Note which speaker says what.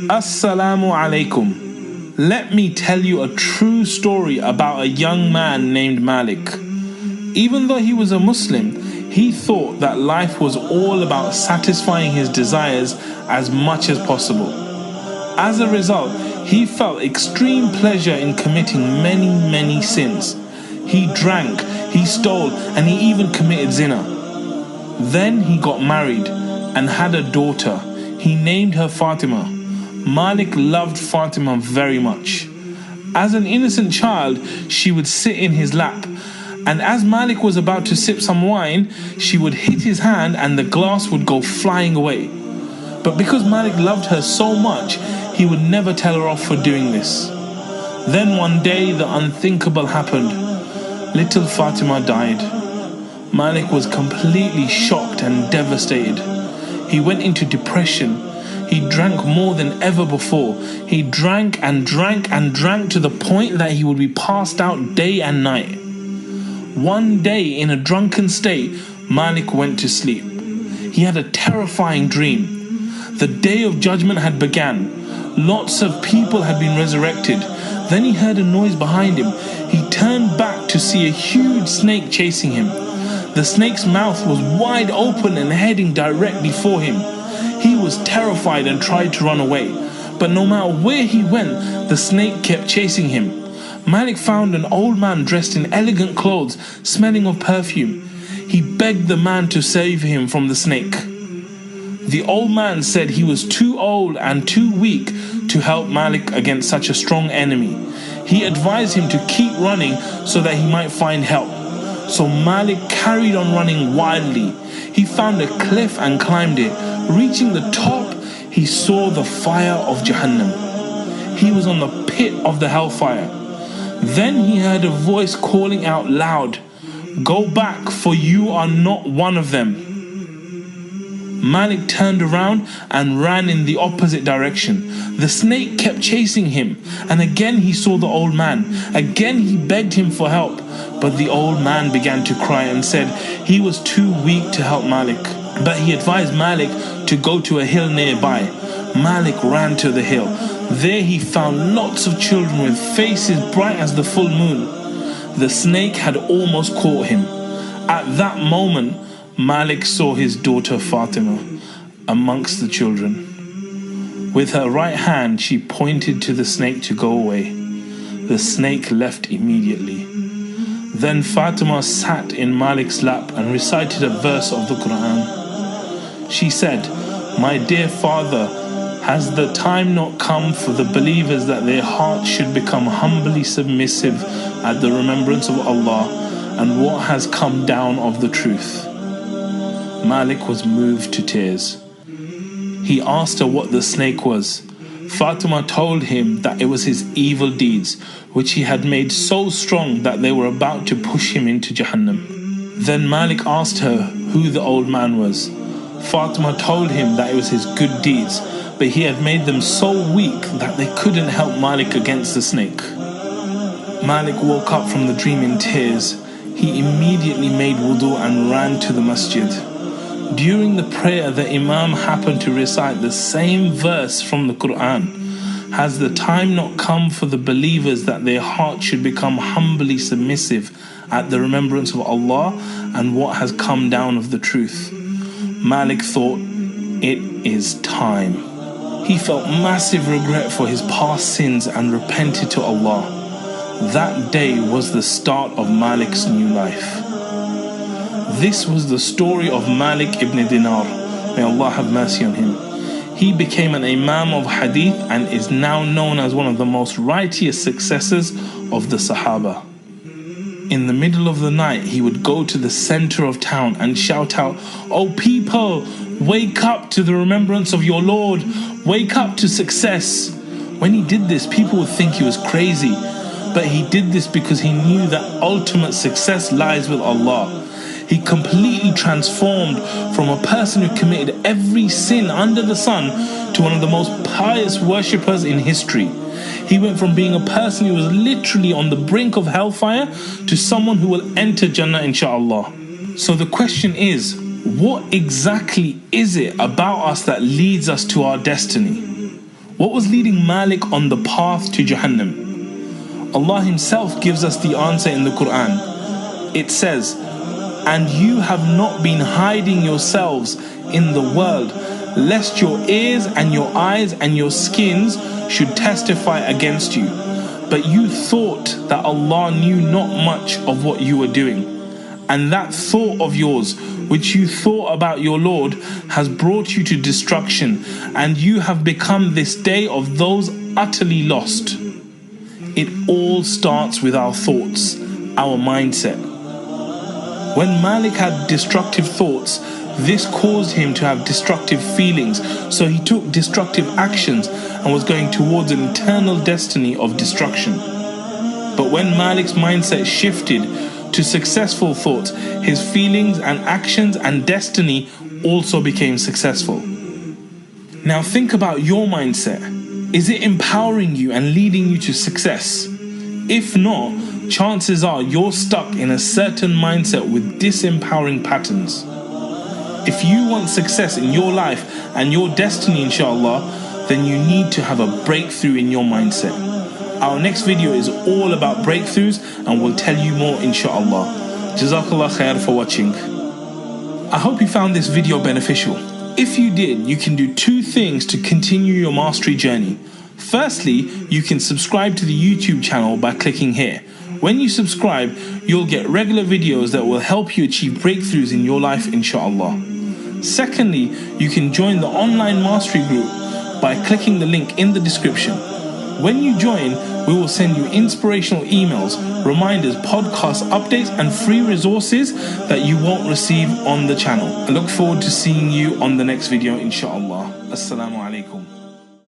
Speaker 1: Assalamu alaikum. Let me tell you a true story about a young man named Malik. Even though he was a Muslim, he thought that life was all about satisfying his desires as much as possible. As a result, he felt extreme pleasure in committing many sins. He drank, he stole, and he even committed zina. Then he got married and had a daughter. He named her Fatima. Malik loved Fatima very much. As an innocent child, she would sit in his lap, and as Malik was about to sip some wine, she would hit his hand and the glass would go flying away. But because Malik loved her so much, he would never tell her off for doing this. Then one day the unthinkable happened. Little Fatima died. Malik was completely shocked and devastated. He went into depression. He drank more than ever before. He drank and drank and drank to the point that he would be passed out day and night. One day, in a drunken state, Malik went to sleep. He had a terrifying dream. The day of judgment had begun. Lots of people had been resurrected. Then he heard a noise behind him. He turned back to see a huge snake chasing him. The snake's mouth was wide open and heading directly for him. He was terrified and tried to run away, but no matter where he went, the snake kept chasing him. Malik found an old man dressed in elegant clothes, smelling of perfume. He begged the man to save him from the snake. The old man said he was too old and too weak to help Malik against such a strong enemy. He advised him to keep running so that he might find help. So Malik carried on running wildly. He found a cliff and climbed it. Reaching the top, he saw the fire of Jahannam. He was on the pit of the hellfire. Then he heard a voice calling out loud, "Go back, for you are not one of them." Malik turned around and ran in the opposite direction. The snake kept chasing him, and again he saw the old man. Again he begged him for help, but the old man began to cry and said he was too weak to help Malik. But he advised Malik to go to a hill nearby. Malik ran to the hill. There he found lots of children with faces bright as the full moon. The snake had almost caught him. At that moment, Malik saw his daughter Fatima amongst the children. With her right hand, she pointed to the snake to go away. The snake left immediately. Then Fatima sat in Malik's lap and recited a verse of the Quran. She said, "My dear father, has the time not come for the believers that their hearts should become humbly submissive at the remembrance of Allah and what has come down of the truth?" Malik was moved to tears. He asked her what the snake was. Fatima told him that it was his evil deeds, which he had made so strong that they were about to push him into Jahannam. Then Malik asked her who the old man was. Fatima told him that it was his good deeds, but he had made them so weak that they couldn't help Malik against the snake. Malik woke up from the dream in tears. He immediately made wudu and ran to the masjid. During the prayer, the Imam happened to recite the same verse from the Quran. Has the time not come for the believers that their hearts should become humbly submissive at the remembrance of Allah and what has come down of the truth? Malik thought, it is time. He felt massive regret for his past sins and repented to Allah. That day was the start of Malik's new life. This was the story of Malik ibn Dinar. May Allah have mercy on him. He became an Imam of Hadith and is now known as one of the most righteous successors of the Sahaba. In the middle of the night, he would go to the center of town and shout out, "Oh people, wake up to the remembrance of your Lord. Wake up to success." When he did this, people would think he was crazy. But he did this because he knew that ultimate success lies with Allah. He completely transformed from a person who committed every sin under the sun to one of the most pious worshippers in history. He went from being a person who was literally on the brink of hellfire to someone who will enter Jannah inshallah. So the question is, What exactly is it about us that leads us to our destiny? What was leading Malik on the path to Jahannam? Allah Himself gives us the answer in the Quran. It says, "And you have not been hiding yourselves in the world, lest your ears and your eyes and your skins should testify against you. But you thought that Allah knew not much of what you were doing. And that thought of yours, which you thought about your Lord, has brought you to destruction, and you have become this day of those utterly lost." It all starts with our thoughts, our mindset. When Malik had destructive thoughts, this caused him to have destructive feelings, so he took destructive actions and was going towards an eternal destiny of destruction. But when Malik's mindset shifted to successful thoughts, his feelings and actions and destiny also became successful. Now think about your mindset. Is it empowering you and leading you to success? If not, chances are you're stuck in a certain mindset with disempowering patterns. If you want success in your life and your destiny, inshallah, then you need to have a breakthrough in your mindset. Our next video is all about breakthroughs, and we'll tell you more, inshallah. Jazakallah khair for watching. I hope you found this video beneficial. If you did, you can do two things to continue your mastery journey. Firstly, you can subscribe to the YouTube channel by clicking here. When you subscribe, you'll get regular videos that will help you achieve breakthroughs in your life, inshallah. Secondly, you can join the online mastery group by clicking the link in the description. When you join, we will send you inspirational emails, reminders, podcast updates, and free resources that you won't receive on the channel. I look forward to seeing you on the next video, inshallah. Assalamu alaikum.